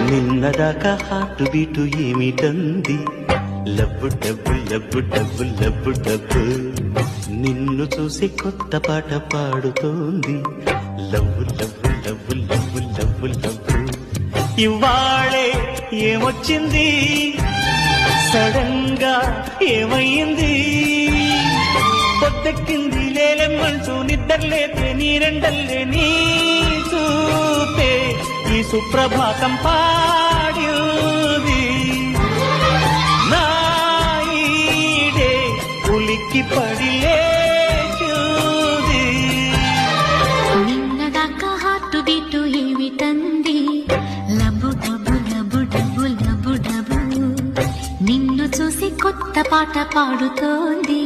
నిన్నదాకా heart beat ఏమిటంది, లబ్బు డబ్బు లబ్బు డబ్బు లబ్బు డబ్బు. నిన్ను చూసి కొత్త పాట పాడుతోంది, love love love love love love. ఇవాళే ఏమొచ్చింది, సడన్ గా ఏమయ్యింది, పొద్దెక్కింది లేలెమ్మంటూ నిద్రలేతే నీరెండల్లే నీ చూపే ఈ సుప్రభాతం పాడింది. నాయిడే ఉలిక్కి పడి లేచింది. నిన్నదాకా హార్ట్ బీటు ఏమిటంది, లబ్బు డబ్బు లబ్బు డబ్బు లబ్బు డబ్బు. నిన్ను చూసి కొత్త పాట పాడుతోంది.